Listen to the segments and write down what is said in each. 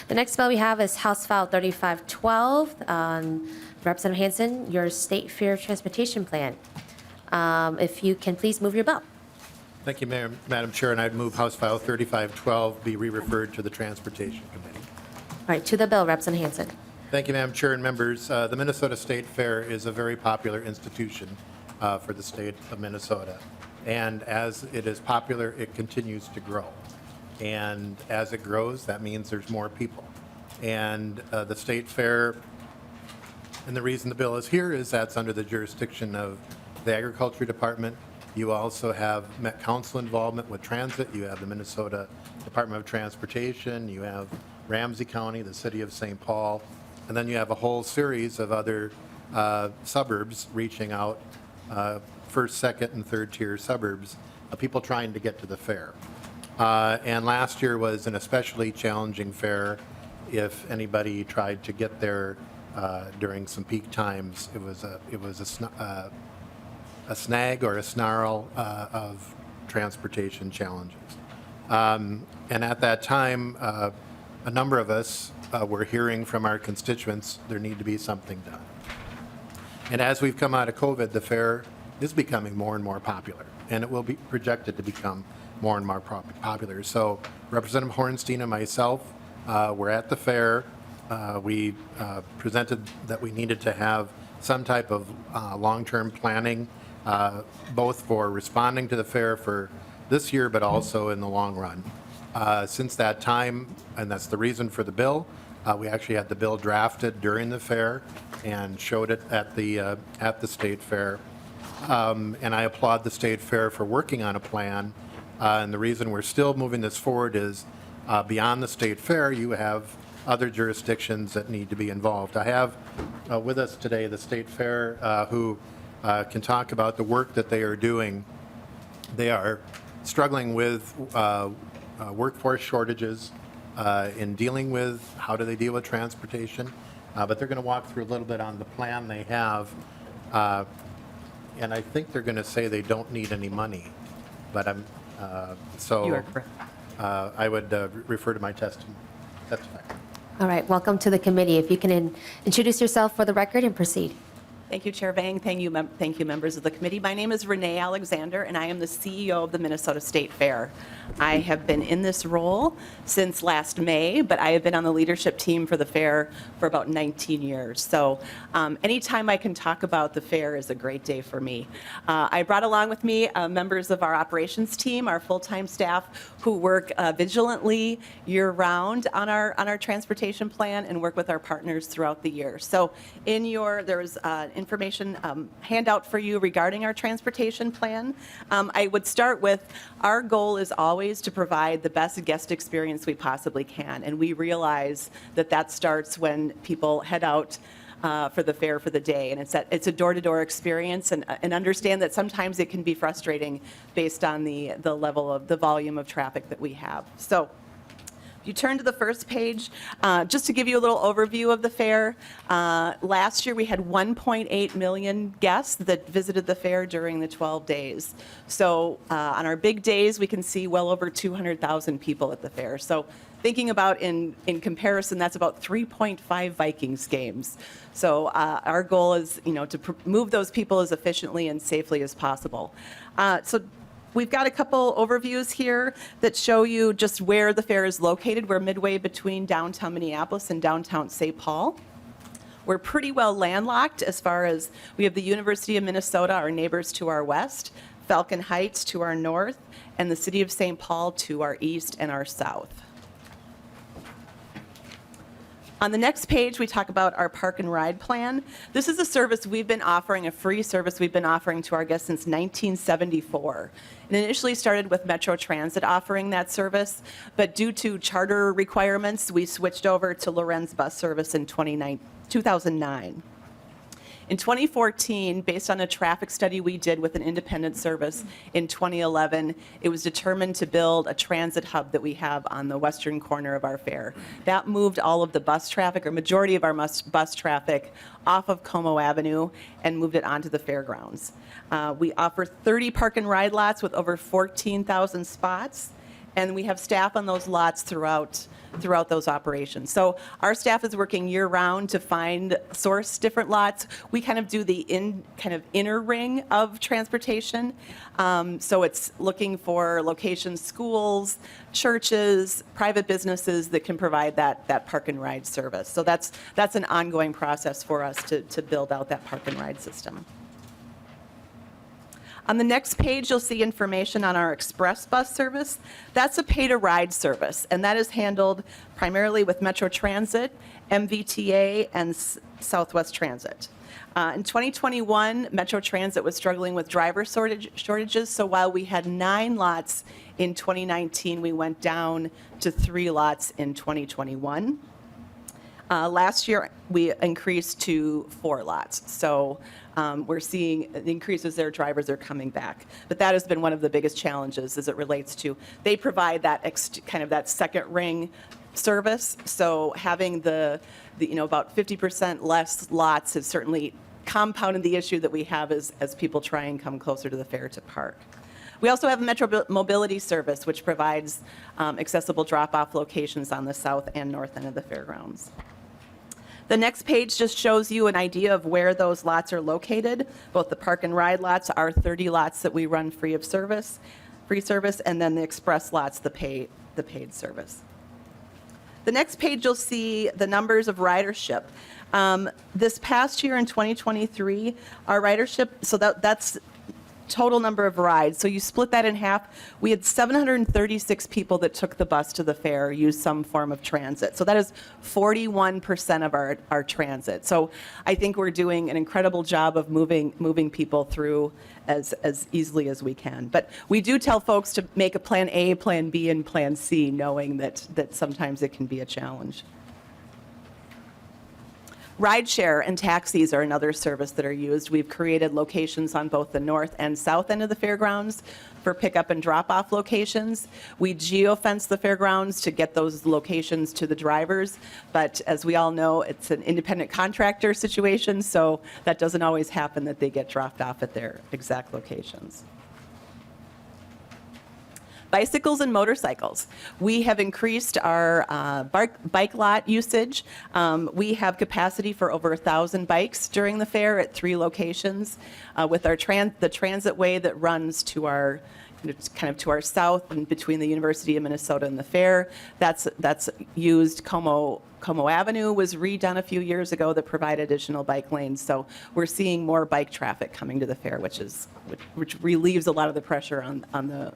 The next bill we have is House File 3512. Representative Hansen, your State Fair Transportation Plan. If you can please move your bill. Thank you, Madam Chair, and I'd move House File 3512 be re-referred to the Transportation Committee. All right, to the bill, Representative Hansen. Thank you, Madam Chair and members. The Minnesota State Fair is a very popular institution for the state of Minnesota. And as it is popular, it continues to grow. And as it grows, that means there's more people. And the State Fair, and the reason the bill is here is that's under the jurisdiction of the Agriculture Department. You also have Met Council involvement with transit. You have the Minnesota Department of Transportation. You have Ramsey County, the city of St. Paul. And then you have a whole series of other suburbs reaching out, first, second, and third tier suburbs, people trying to get to the fair. And last year was an especially challenging fair. If anybody tried to get there during some peak times, it was a snag or a snarl of transportation challenges. And at that time, a number of us were hearing from our constituents there need to be something done. And as we've come out of COVID, the fair is becoming more and more popular, and it will be projected to become more and more popular. So Representative Hornstein and myself were at the fair. We presented that we needed to have some type of long-term planning, both for responding to the fair for this year, but also in the long run. Since that time, and that's the reason for the bill, we actually had the bill drafted during the fair and showed it at the State Fair. And I applaud the State Fair for working on a plan. And the reason we're still moving this forward is beyond the State Fair, you have other jurisdictions that need to be involved. I have with us today the State Fair who can talk about the work that they are doing. They are struggling with workforce shortages in dealing with how do they deal with transportation, but they're going to walk through a little bit on the plan they have. And I think they're going to say they don't need any money, but I'm so You are correct. I would refer to my testimony. All right, welcome to the committee. If you can introduce yourself for the record and proceed. Thank you, Chair Vang. Thank you, members of the committee. My name is Renee Alexander, and I am the CEO of the Minnesota State Fair. I have been in this role since last May, but I have been on the leadership team for the fair for about 19 years. So anytime I can talk about the fair is a great day for me. I brought along with me members of our operations team, our full-time staff, who work vigilantly year-round on our transportation plan and work with our partners throughout the year. So there's information handout for you regarding our transportation plan. I would start with our goal is always to provide the best guest experience we possibly can, and we realize that starts when people head out for the fair for the day, and it's a door-to-door experience, and understand that sometimes it can be frustrating based on the level of the volume of traffic that we have. So if you turn to the first page, just to give you a little overview of the fair, last year we had 1.8 million guests that visited the fair during the 12 days. So on our big days, we can see well over 200,000 people at the fair. So thinking about in comparison, that's about 3.5 Vikings games. So our goal is, to move those people as efficiently and safely as possible. So we've got a couple overviews here that show you just where the fair is located. We're midway between downtown Minneapolis and downtown St. Paul. We're pretty well landlocked as far as we have the University of Minnesota, our neighbors to our west, Falcon Heights to our north, and the city of St. Paul to our east and our south. On the next page, we talk about our park and ride plan. This is a service we've been offering, a free service we've been offering to our guests since 1974. It initially started with Metro Transit offering that service, but due to charter requirements, we switched over to Lorenz bus service in 2009. In 2014, based on a traffic study we did with an independent service in 2011, it was determined to build a transit hub that we have on the western corner of our fair. That moved all of the bus traffic, or majority of our bus traffic, off of Como Avenue and moved it onto the fairgrounds. We offer 30 park and ride lots with over 14,000 spots. And we have staff on those lots throughout those operations. So our staff is working year-round to source different lots. We kind of do the inner ring of transportation. So it's looking for locations, schools, churches, private businesses that can provide that park and ride service. So that's an ongoing process for us to build out that park and ride system. On the next page, you'll see information on our express bus service. That's a pay-to-ride service, and that is handled primarily with Metro Transit, MVTA, and Southwest Transit. In 2021, Metro Transit was struggling with driver shortages, so while we had 9 lots in 2019, we went down to 3 lots in 2021. Last year, we increased to 4 lots. So we're seeing the increases there, drivers are coming back. But that has been one of the biggest challenges as it relates to, they provide that kind of that second ring service. So having the about 50% less lots has certainly compounded the issue that we have as people try and come closer to the fair to park. We also have a Metro Mobility service, which provides accessible drop-off locations on the south and north end of the fairgrounds. The next page just shows you an idea of where those lots are located. Both the park and ride lots are 30 lots that we run free service, and then the express lots, the paid service. The next page, you'll see the numbers of ridership. This past year in 2023, our ridership, so that's total number of rides. So you split that in half. We had 736 people that took the bus to the fair, used some form of transit. So that is 41% of our transit. So I think we're doing an incredible job of moving people through as easily as we can. But we do tell folks to make a plan A, plan B, and plan C, knowing that sometimes it can be a challenge. Rideshare and taxis are another service that are used. We've created locations on both the north and south end of the fairgrounds for pickup and drop-off locations. We geofence the fairgrounds to get those locations to the drivers, but as we all know, it's an independent contractor situation, so that doesn't always happen that they get dropped off at their exact locations. Bicycles and motorcycles. We have increased our bike lot usage. We have capacity for over 1,000 bikes during the fair at 3 locations. With our the transit way that runs to our kind of to our south and between the University of Minnesota and the fair, that's used. Como Avenue was redone a few years ago that provide additional bike lanes. So we're seeing more bike traffic coming to the fair, which relieves a lot of the pressure on the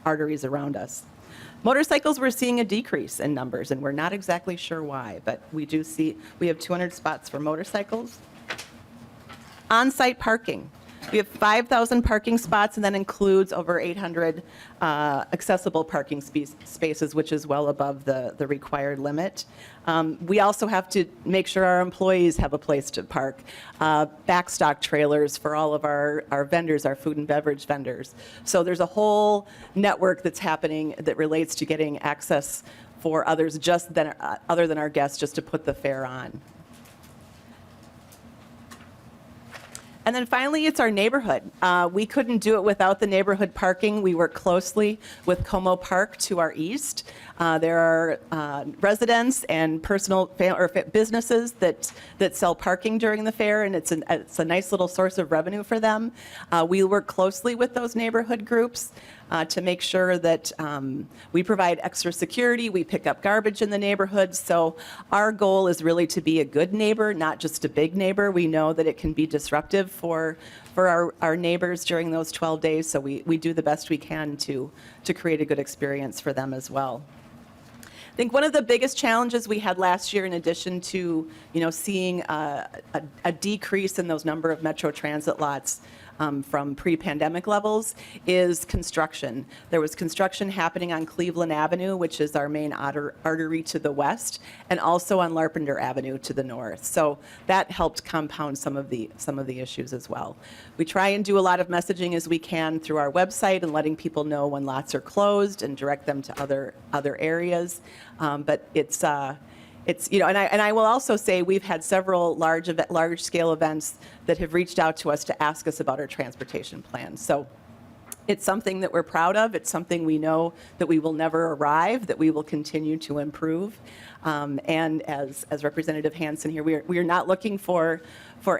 arteries around us. Motorcycles, we're seeing a decrease in numbers, and we're not exactly sure why, but we have 200 spots for motorcycles. On-site parking. We have 5,000 parking spots, and that includes over 800 accessible parking spaces, which is well above the required limit. We also have to make sure our employees have a place to park. Backstock trailers for all of our vendors, our food and beverage vendors. So there's a whole network that's happening that relates to getting access for others other than our guests, just to put the fair on. And then finally, it's our neighborhood. We couldn't do it without the neighborhood parking. We work closely with Como Park to our east. There are residents and businesses that sell parking during the fair, and it's a nice little source of revenue for them. We work closely with those neighborhood groups to make sure that we provide extra security, we pick up garbage in the neighborhood. So our goal is really to be a good neighbor, not just a big neighbor. We know that it can be disruptive for our neighbors during those 12 days, so we do the best we can to create a good experience for them as well. I think one of the biggest challenges we had last year, in addition to seeing a decrease in those number of Metro Transit lots from pre-pandemic levels, is construction. There was construction happening on Cleveland Avenue, which is our main artery to the west, and also on Larpenter Avenue to the north. So that helped compound some of the issues as well. We try and do a lot of messaging as we can through our website and letting people know when lots are closed and direct them to other areas. But it's and I will also say we've had several large scale events that have reached out to us to ask us about our transportation plan. So It's something that we're proud of. It's something we know that we will never arrive, that we will continue to improve. And as Representative Hansen here, we are not looking for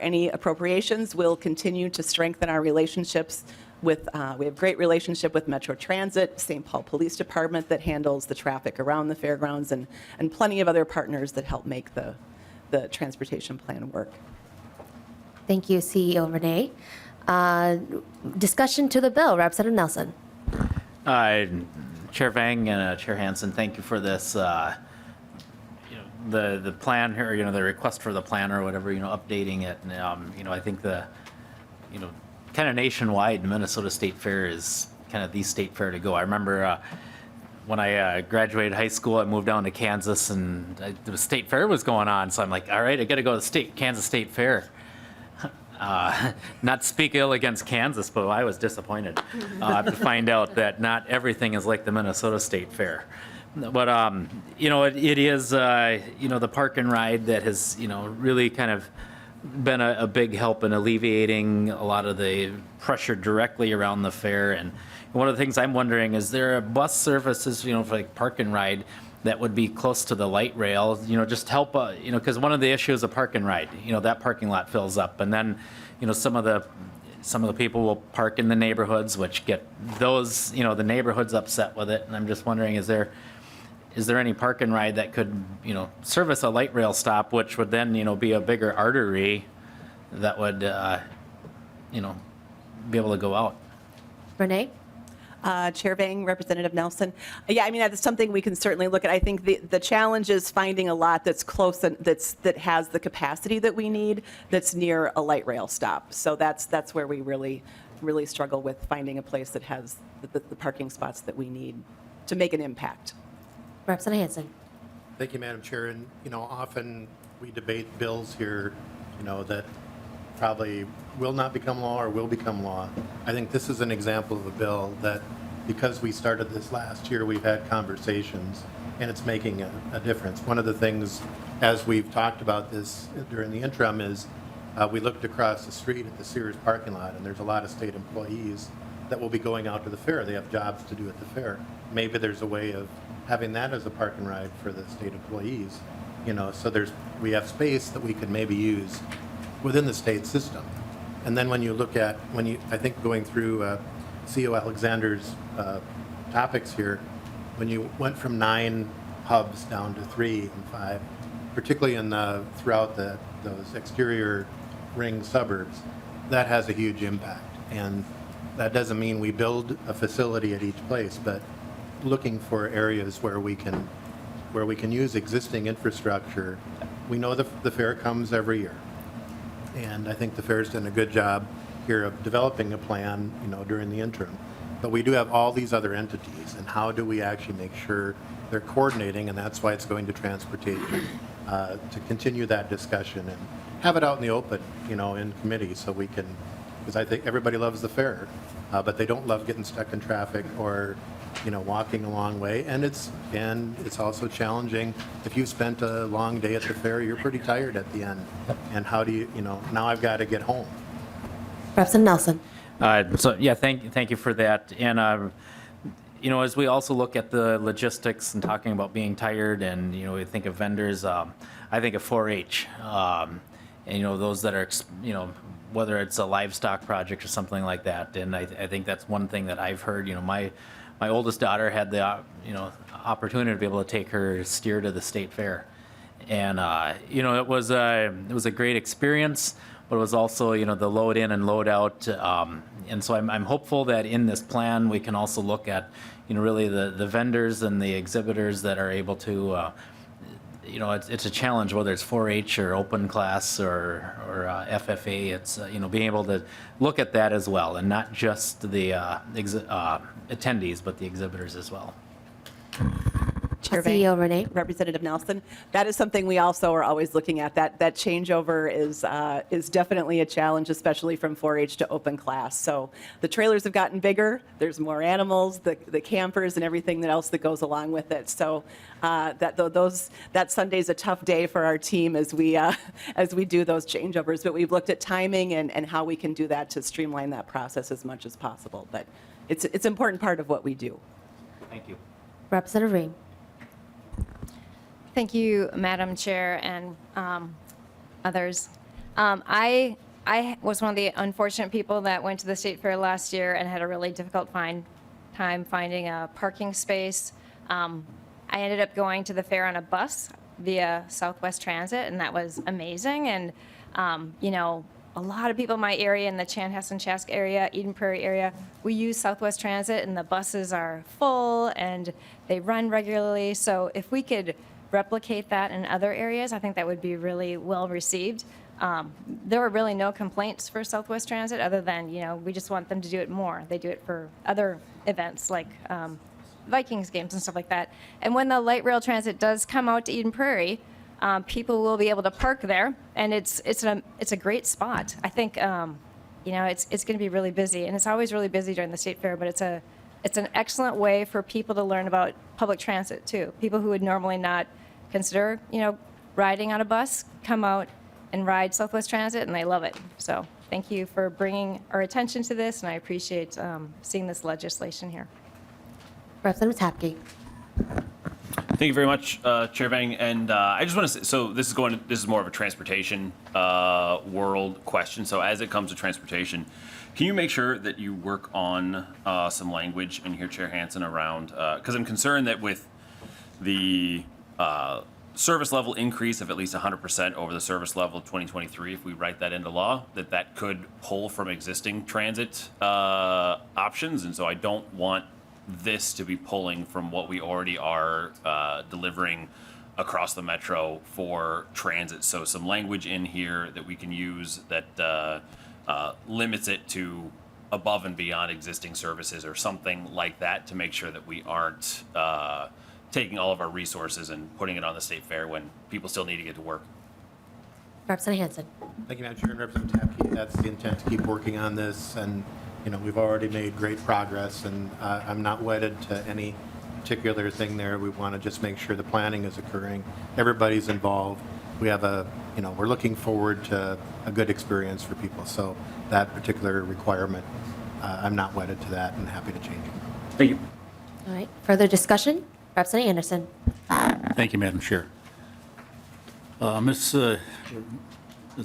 any appropriations. We'll continue to strengthen our relationships with, we have great relationship with Metro Transit, St. Paul Police Department that handles the traffic around the fairgrounds, and plenty of other partners that help make the transportation plan work. Thank you, CEO Renee. Discussion to the bill, Representative Nelson. Chair Vang and Chair Hansen, thank you for this, the plan here, the request for the plan or whatever, updating it. And, I think kind of nationwide, Minnesota State Fair is kind of the state fair to go. I remember when I graduated high school, I moved down to Kansas, and the state fair was going on. So I'm like, all right, I got to go to the Kansas State Fair. Not to speak ill against Kansas, but I was disappointed to find out that not everything is like the Minnesota State Fair. But it is the park and ride that has really kind of been a big help in alleviating a lot of the pressure directly around the fair. And one of the things I'm wondering, is there a bus services, for like park and ride that would be close to the light rail, just help, because one of the issues of park and ride, that parking lot fills up, and then, some of the people will park in the neighborhoods, which get those, the neighborhoods upset with it. And I'm just wondering, is there any park and ride that could, service a light rail stop, which would then, be a bigger artery that would, be able to go out? Renee? Chair Vang, Representative Nelson. Yeah, I mean, that's something we can certainly look at. I think the challenge is finding a lot that's close and that has the capacity that we need, that's near a light rail stop. So that's where we really struggle with finding a place that has the parking spots that we need to make an impact. Representative Hansen. Thank you, Madam Chair. And, often we debate bills here, that probably will not become law or will become law. I think this is an example of a bill that, because we started this last year, we've had conversations, and it's making a difference. One of the things, as we've talked about this during the interim, is we looked across the street at the Sears parking lot, and there's a lot of state employees that will be going out to the fair. They have jobs to do at the fair. Maybe there's a way of having that as a park and ride for the state employees, so we have space that we could maybe use within the state system. And then when you look at, I think going through CEO Alexander's topics here, when you went from 9 hubs down to 3 and 5, particularly throughout those exterior ring suburbs, that has a huge impact. And that doesn't mean we build a facility at each place, but looking for areas where we can use existing infrastructure. We know the fair comes every year. And I think the fair's done a good job here of developing a plan, during the interim. But we do have all these other entities, and how do we actually make sure they're coordinating? And that's why it's going to transportation, to continue that discussion and have it out in the open, in committee, so we can, because I think everybody loves the fair, but they don't love getting stuck in traffic or, walking a long way. And it's also challenging. If you've spent a long day at the fair, you're pretty tired at the end. And how do you, now I've got to get home. Representative Nelson. So yeah, thank you for that. And as we also look at the logistics and talking about being tired, and we think of vendors, I think of 4-H, and those that are whether it's a livestock project or something like that. And I think that's one thing that I've heard. My oldest daughter had the opportunity to be able to take her steer to the state fair, and it was a great experience. But it was also, the load in and load out. And so I'm hopeful that in this plan, we can also look at, really the vendors and the exhibitors that are able to, it's a challenge, whether it's 4-H or open class or FFA. It's, being able to look at that as well, and not just the attendees, but the exhibitors as well. Chair CEO Vang, Renee. Representative Nelson, that is something we also are always looking at. That changeover is definitely a challenge, especially from 4-H to open class. So the trailers have gotten bigger. There's more animals, the campers, and everything else that goes along with it. So that Sunday's a tough day for our team as we do those changeovers. But we've looked at timing and how we can do that to streamline that process as much as possible. But it's an important part of what we do. Thank you. Representative Ream. Thank you, Madam Chair and others. I was one of the unfortunate people that went to the State Fair last year and had a really difficult time finding a parking space. I ended up going to the fair on a bus via Southwest Transit, and that was amazing. And, a lot of people in my area, in the Chanhassen-Chask area, Eden Prairie area, we use Southwest Transit, and the buses are full, and they run regularly. So if we could replicate that in other areas, I think that would be really well received. There were really no complaints for Southwest Transit other than, we just want them to do it more. They do it for other events like Vikings games and stuff like that. And when the light rail transit does come out to Eden Prairie, people will be able to park there, and it's a great spot. I think it's going to be really busy, and it's always really busy during the State Fair. But it's an excellent way for people to learn about public transit too. People who would normally not consider riding on a bus come out and ride Southwest Transit, and they love it. So thank you for bringing our attention to this, and I appreciate seeing this legislation here. Representative Tapke. Thank you very much, Chair Vang. And I just want to say, so this is more of a transportation world question. So as it comes to transportation, can you make sure that you work on some language in here, Chair Hansen, around, because I'm concerned that with the service level increase of at least 100% over the service level of 2023, if we write that into law, that could pull from existing transit options. And so I don't want this to be pulling from what we already are delivering across the metro for transit. So some language in here that we can use that limits it to above and beyond existing services or something like that to make sure that we aren't taking all of our resources and putting it on the State Fair when people still need to get to work. Representative Hansen. Thank you, Madam Chair, and Representative Tapke. That's the intent, to keep working on this, and we've already made great progress, and I'm not wedded to any particular thing there. We want to just make sure the planning is occurring. Everybody's involved. We have we're looking forward to a good experience for people. So that particular requirement, I'm not wedded to that and happy to change it. Thank you. All right. Further discussion? Representative Anderson. Thank you, Madam Chair. Ms.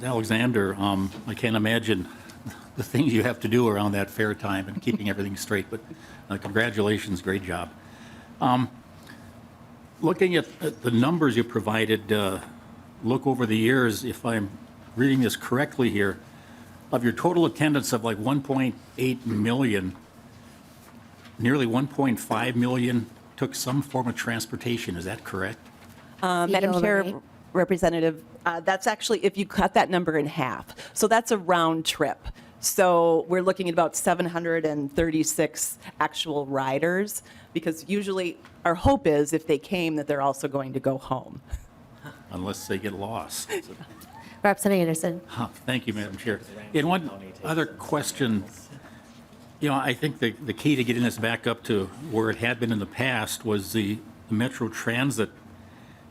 Alexander, I can't imagine the things you have to do around that fair time and keeping everything straight, but congratulations, great job. Looking at the numbers you provided, look over the years, if I'm reading this correctly here, of your total attendance of like 1.8 million, nearly 1.5 million took some form of transportation. Is that correct? Madam Chair, Renee. Representative, that's actually, if you cut that number in half, so that's a round trip. So we're looking at about 736 actual riders, because usually our hope is if they came that they're also going to go home. Unless they get lost. Representative Anderson. Thank you, Madam Chair. And one other question, I think the key to getting this back up to where it had been in the past was the Metro Transit.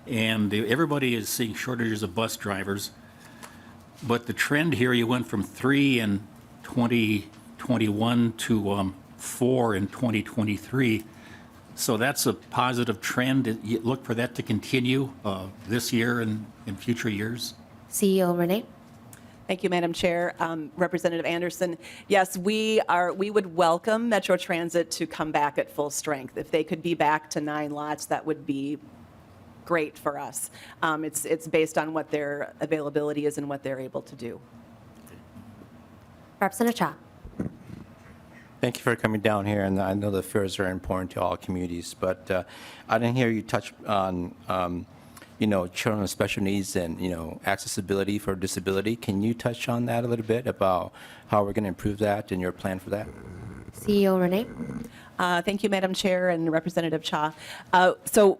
And everybody is seeing shortages of bus drivers. But the trend here, you went from 3 in 2021 to 4 in 2023. So that's a positive trend. You look for that to continue this year and in future years? CEO Renee. Thank you, Madam Chair. Representative Anderson, yes, we would welcome Metro Transit to come back at full strength. If they could be back to 9 lots, that would be great for us. It's based on what their availability is and what they're able to do. Representative Cha. Thank you for coming down here, and I know the fairs are important to all communities, but I didn't hear you touch on, children with special needs and, accessibility for disability. Can you touch on that a little bit about how we're going to improve that and your plan for that? CEO Renee. Thank you, Madam Chair and Representative Cha. So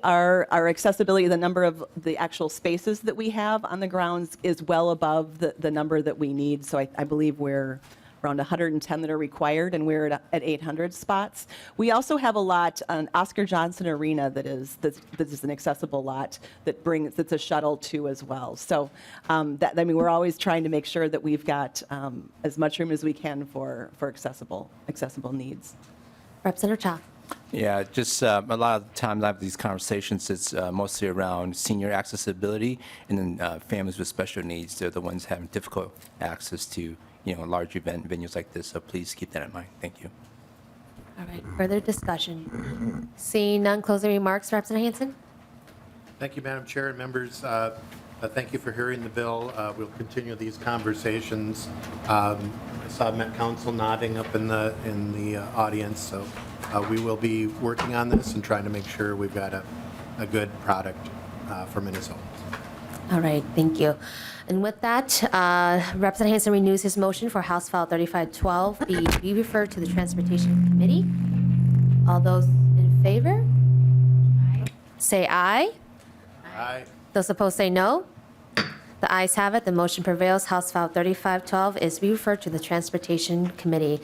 our accessibility, the number of the actual spaces that we have on the grounds is well above the number that we need. So I believe we're around 110 that are required, and we're at 800 spots. We also have a lot on Oscar Johnson Arena that is an accessible lot that's a shuttle too as well. So we're always trying to make sure that we've got as much room as we can for accessible needs. Representative Cha. Yeah, just a lot of the times I have these conversations, it's mostly around senior accessibility, and then families with special needs. They're the ones having difficult access to, large event venues like this. So please keep that in mind. Thank you. All right, further discussion. Seeing none, closing remarks, Representative Hansen? Thank you, Madam Chair and members. Thank you for hearing the bill. We'll continue these conversations. I saw Met Council nodding up in the audience, so we will be working on this and trying to make sure we've got a good product for Minnesota. All right, thank you. And with that, Representative Hansen renews his motion for House File 3512 be referred to the Transportation Committee. All those in favor? Say aye. Aye. Those opposed say no. The ayes have it. The motion prevails. House File 3512 is referred to the Transportation Committee.